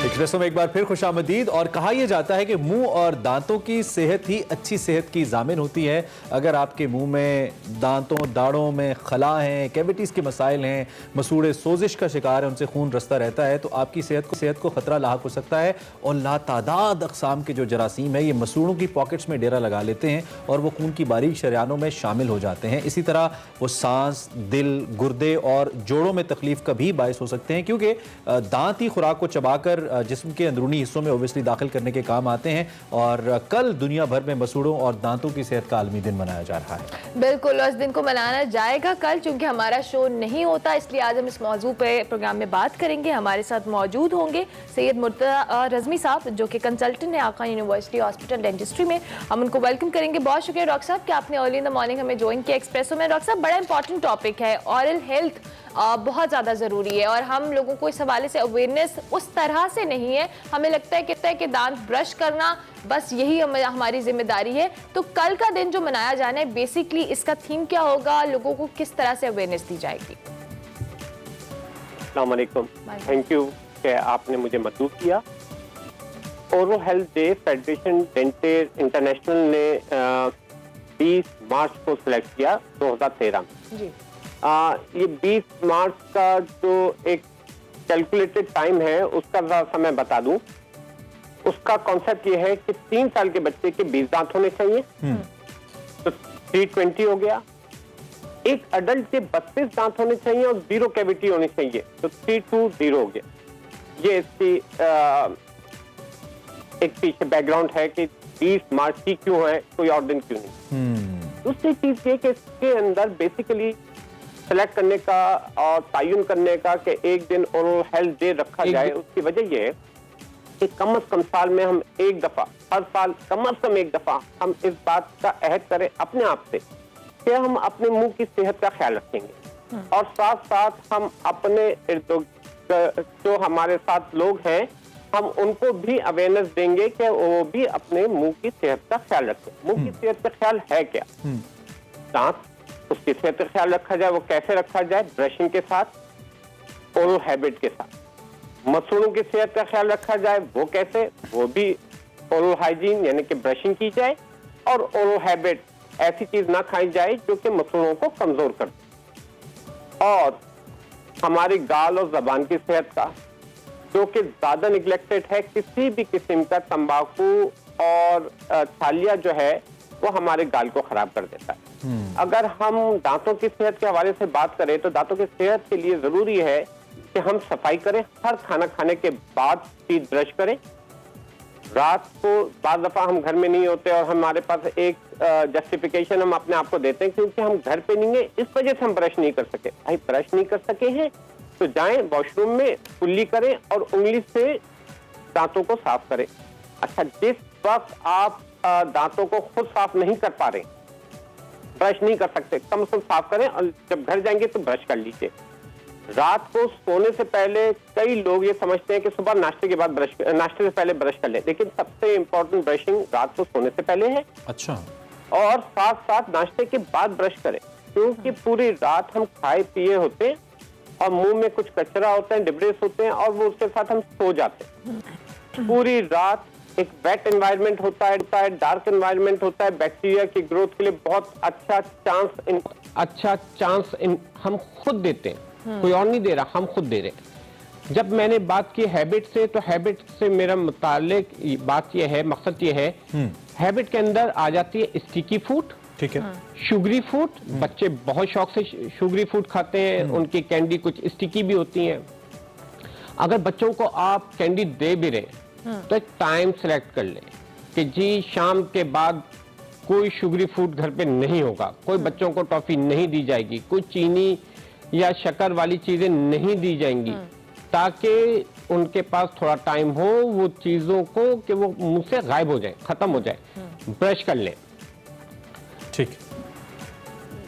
Espresso में एक बार फिर खुशामदीद। और कहा यह जाता है कि मुंह और दांतों की सेहत ही अच्छी सेहत की जामिन होती है। अगर आपके मुंह में, दांतों, दाढ़ों में खला हैं, कैविटीज़ के मसाइल हैं, मसूड़े सोजिश का शिकार है, उनसे खून रसता रहता है, तो आपकी सेहत को ख़तरा लाहक हो सकता है। और लातादाद अक़साम के जो जरासीम है, ये मसूड़ों की पॉकेट्स में डेरा लगा लेते हैं और वो खून की बारीक शरियानों में शामिल हो जाते हैं। इसी तरह वो सांस, दिल, गुर्दे और जोड़ों में तकलीफ का भी बायस हो सकते हैं, क्योंकि दांत ही खुराक को चबाकर जिस्म के अंदरूनी हिस्सों में ओबियसली दाखिल करने के काम आते हैं। और कल दुनिया भर में मसूड़ों और दांतों की सेहत का आलमी दिन मनाया जा रहा है। बिल्कुल, और इस दिन को मनाना जाएगा कल, चूंकि हमारा शो नहीं होता, इसलिए आज हम इस मौजू पे प्रोग्राम में बात करेंगे। हमारे साथ मौजूद होंगे सैयद मुर्तज़ा रज़मी साहब, जो कि कंसल्टेंट है आका यूनिवर्सिटी हॉस्पिटल डेंटिस्ट्री में। हम उनको वेलकम करेंगे। बहुत शुक्रिया डॉक्टर साहब कि आपने अर्ली इन द मॉर्निंग हमें ज्वाइन किया एक्सप्रेसो में। डॉक्टर साहब, बड़ा इंपॉर्टेंट टॉपिक है, ओरल हेल्थ बहुत ज़्यादा ज़रूरी है और हम लोगों को इस हवाले से अवेयरनेस उस तरह से नहीं है। हमें लगता है कि दांत ब्रश करना बस यही हमारी जिम्मेदारी है। तो कल का दिन जो मनाया जाना है, बेसिकली इसका थीम क्या होगा, लोगों को किस तरह से अवेयरनेस दी जाएगी? अस्सलाम वालेकुम, थैंक यू कि आपने मुझे मदद किया। Oral health day federation dentist international ने 20 मार्च को सिलेक्ट किया 2013 में। जी। ये 20 मार्च का जो एक कैलकुलेटेड टाइम है, उसका समय बता दूं। उसका कॉन्सेप्ट ये है कि 3 साल के बच्चे के 20 दांत होने चाहिए, तो 320 हो गया। एक अडल्ट के 32 दांत होने चाहिए और 0 कैविटी होनी चाहिए, तो 320 हो गया। ये इसकी एक पीछे बैकग्राउंड है कि 20 मार्च ही क्यों है, कोई और दिन क्यों नहीं। दूसरी चीज ये कि इसके अंदर बेसिकली सेलेक्ट करने का और तयन करने का कि एक दिन ओरल हेल्थ डे रखा जाए, उसकी वजह यह है कि कम से कम साल में हम एक दफा, हर साल कम से कम एक दफा हम इस बात का अहद करें अपने आप से कि हम अपने मुंह की सेहत का ख्याल रखेंगे। और साथ साथ हम अपने जो हमारे साथ लोग हैं, हम उनको भी अवेयरनेस देंगे कि वो भी अपने मुंह की सेहत का ख्याल रखें। मुंह की सेहत का ख्याल है क्या? दांत, उसकी सेहत का ख्याल रखा जाए। वो कैसे रखा जाए? ब्रशिंग के साथ, ओरल हैबिट के साथ। मसूड़ों की सेहत का ख्याल रखा जाए, वो कैसे? वो भी ओरल हाइजीन यानी कि ब्रशिंग की जाए, और ओरल हैबिट, ऐसी चीज ना खाई जाए जो कि मसूड़ों को कमजोर कर दे। और हमारी गाल और जबान की सेहत का, जो कि ज्यादा निगलेक्टेड है, किसी भी किस्म का तंबाकू और छालिया जो है वो हमारे गाल को खराब कर देता है। अगर हम दांतों की सेहत के हवाले से बात करें तो दांतों की सेहत के लिए जरूरी है कि हम सफाई करें। हर खाना खाने के बाद टीथ ब्रश करें। रात को बाद दफा हम घर में नहीं होते और हमारे पास एक जस्टिफिकेशन हम अपने आप को देते हैं क्योंकि हम घर पे नहीं है, इस वजह से हम ब्रश नहीं कर सके। भाई, ब्रश नहीं कर सके हैं तो जाएं वॉशरूम में, कुल्ली करें और उंगली से दांतों को साफ करें। अच्छा, जिस वक्त आप दांतों को खुद साफ नहीं कर पा रहे, ब्रश नहीं कर सकते, कम से कम साफ करें और जब घर जाएंगे तो ब्रश कर लीजिए। रात को सोने से पहले कई लोग ये समझते हैं कि सुबह नाश्ते के बाद नाश्ते से पहले ब्रश कर लें, लेकिन सबसे इंपॉर्टेंट ब्रशिंग रात को सोने से पहले है। अच्छा। और साथ साथ नाश्ते के बाद ब्रश करें, क्योंकि पूरी रात हम खाए पिए होते हैं और मुंह में कुछ कचरा होता है, डिब्रेस होते हैं, और वो उसके साथ हम सो जाते हैं। पूरी रात एक वेट एनवायरनमेंट होता है, डार्क एनवायरनमेंट होता है, बैक्टीरिया की ग्रोथ के लिए बहुत अच्छा चांस हम खुद देते हैं, कोई और नहीं दे रहा, हम खुद दे रहे हैं। जब मैंने बात की हैबिट से, तो हैबिट से मेरा मुतालिक बात यह है, मकसद ये है, हैबिट के अंदर आ जाती है स्टिकी फूड, ठीक है, शुगरी फूड। बच्चे बहुत शौक से शुगरी फूड खाते हैं, उनकी कैंडी कुछ स्टिकी भी होती है। अगर बच्चों को आप कैंडी दे भी रहे तो एक टाइम सेलेक्ट कर लें कि जी शाम के बाद कोई शुगरी फूड घर पे नहीं होगा, कोई बच्चों को टॉफी नहीं दी जाएगी, कोई चीनी या शक्कर वाली चीजें नहीं दी जाएंगी, ताकि उनके पास थोड़ा टाइम हो वो चीजों को कि वो मुंह से गायब हो जाए, खत्म हो जाए। ब्रश कर लें। ठीक।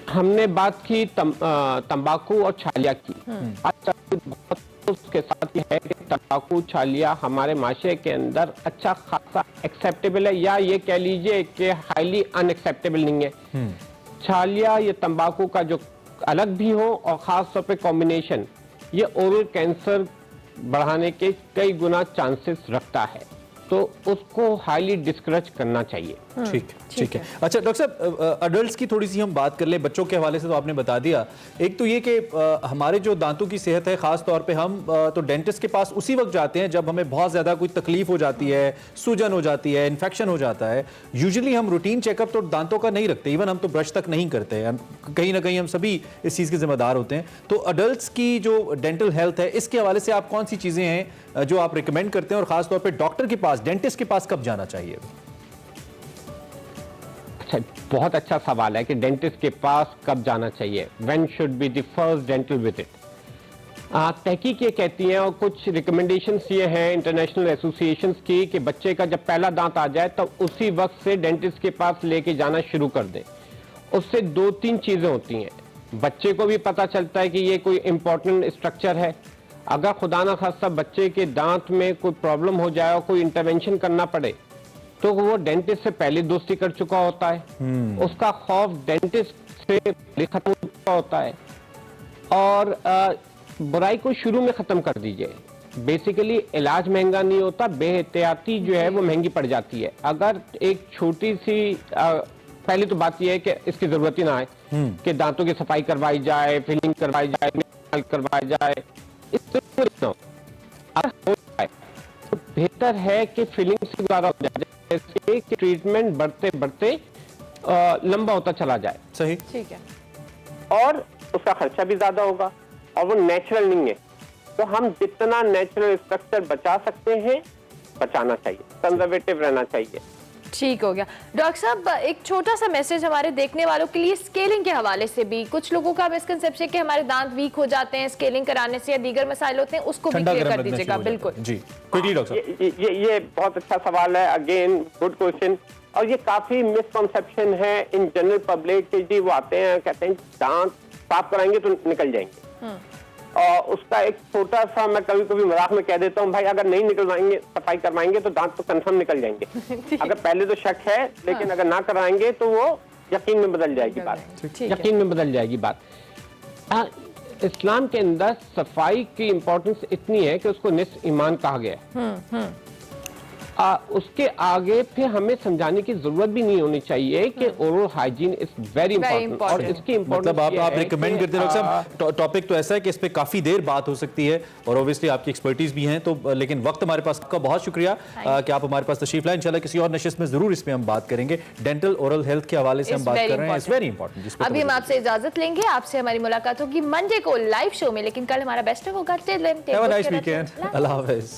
हमने बात की तंबाकू और छालिया की। बहुत उसके साथ ये है कि तंबाकू, छालिया हमारे माशरे के अंदर अच्छा खासा एक्सेप्टेबल है, या ये कह लीजिए कि हाईली अनएक्सेप्टेबल नहीं है। छालिया या तंबाकू का जो अलग भी हो और खास तौर पे कॉम्बिनेशन, ये ओरल कैंसर बढ़ाने के कई गुना चांसेस रखता है, तो उसको हाईली डिस्करेज करना चाहिए। ठीक है। अच्छा डॉक्टर साहब, अडल्ट्स की थोड़ी सी हम बात कर ले। बच्चों के हवाले से तो आपने बता दिया। एक तो ये कि हमारे जो दांतों की सेहत है, खास तौर पे हम तो डेंटिस्ट के पास उसी वक्त जाते हैं जब हमें बहुत ज़्यादा कोई तकलीफ हो जाती है, सूजन हो जाती है, इन्फेक्शन हो जाता है। यूजुअली हम रूटीन चेकअप तो दांतों का नहीं रखते, इवन हम तो ब्रश तक नहीं करते हैं। कहीं ना कहीं हम सभी इस चीज़ के जिम्मेदार होते हैं। तो अडल्ट्स की जो डेंटल हेल्थ है, इसके हवाले से आप कौन सी चीज़ें हैं जो आप रिकमेंड करते हैं, और खास तौर पर डॉक्टर के पास, डेंटिस्ट के पास कब जाना चाहिए? अच्छा, बहुत अच्छा सवाल है कि डेंटिस्ट के पास कब जाना चाहिए। When should be the first dental visit? तहकीक ये कहती हैं और कुछ रिकमेंडेशंस ये हैं इंटरनेशनल एसोसिएशंस की कि बच्चे का जब पहला दांत आ जाए तब उसी वक्त से डेंटिस्ट के पास लेके जाना शुरू कर दें। उससे 2-3 चीज़ें होती हैं। बच्चे को भी पता चलता है कि ये कोई इंपॉर्टेंट स्ट्रक्चर है। अगर खुदा ना खास्ता बच्चे के दांत में कोई प्रॉब्लम हो जाए और कोई इंटरवेंशन करना पड़े तो वो डेंटिस्ट से पहले दोस्ती कर चुका होता है। उसका खौफ डेंटिस्ट से खत्म हो चुका होता है। और बुराई को शुरू में खत्म कर दीजिए। बेसिकली इलाज महंगा नहीं होता, बेहतियाती जो है वो महंगी पड़ जाती है। अगर एक छोटी सी पहली तो बात यह है कि इसकी जरूरत ही ना आए कि दांतों की सफाई करवाई जाए, फिलिंग करवाई जाए, करवाई जाए, तो बेहतर है कि फिलिंग से गुजारा हो जाए, जैसे कि ट्रीटमेंट बढ़ते बढ़ते लंबा होता चला जाए। सही, ठीक है। और उसका खर्चा भी ज्यादा होगा और वो नेचुरल नहीं है। तो हम जितना नेचुरल स्ट्रक्चर बचा सकते हैं बचाना चाहिए, कंजर्वेटिव रहना चाहिए। ठीक हो गया। डॉक्टर साहब, एक छोटा सा मैसेज हमारे देखने वालों के लिए स्केलिंग के हवाले से भी। कुछ लोगों का मिसकंसेप्शन है कि हमारे दांत वीक हो जाते हैं स्केलिंग कराने से, या दीगर मसाइल होते हैं, उसको भी क्लियर कर दीजिएगा। बिल्कुल जी, क्विकली डॉक्टर साहब। ये बहुत अच्छा सवाल है, अगेन गुड क्वेश्चन। और ये काफी मिसकंसेप्शन है इन जनरल पब्लिक के। जी वो आते हैं कहते हैं दांत साफ कराएंगे तो निकल जाएंगे, और उसका एक छोटा सा मैं कभी कभी मजाक में कह देता हूँ, भाई अगर नहीं निकलवाएंगे, सफाई करवाएंगे तो दांत तो कंफर्म निकल जाएंगे। अगर पहले तो शक है, लेकिन अगर ना कराएंगे तो वो यकीन में बदल जाएगी बात। यकीन में बदल जाएगी बात। इस्लाम के अंदर सफाई की इंपॉर्टेंस इतनी है कि उसको निस्फ ईमान कहा गया है। उसके आगे फिर हमें समझाने की जरूरत भी नहीं होनी चाहिए कि oral hygiene is very important. और इसकी मतलब आप रिकमेंड करते हैं डॉक्टर साहब। टॉपिक तो ऐसा है कि इस पे काफी देर बात हो सकती है, और ऑब्वियसली आपकी एक्सपर्टीज भी हैं, तो लेकिन वक्त हमारे पास। आपका बहुत शुक्रिया कि आप हमारे पास तशरीफ लाए। इंशाल्लाह किसी और नशिस्त में जरूर इस पे हम बात करेंगे। डेंटल ओरल हेल्थ के हवाले से हम बात कर रहे हैं, इट्स वेरी इंपॉर्टेंट। अभी हम आपसे इजाजत लेंगे, आपसे हमारी मुलाकात होगी मंडे को लाइव शो में, लेकिन कल हमारा बेस्ट होगा। Till then, have a nice weekend. अल्लाह हाफिज।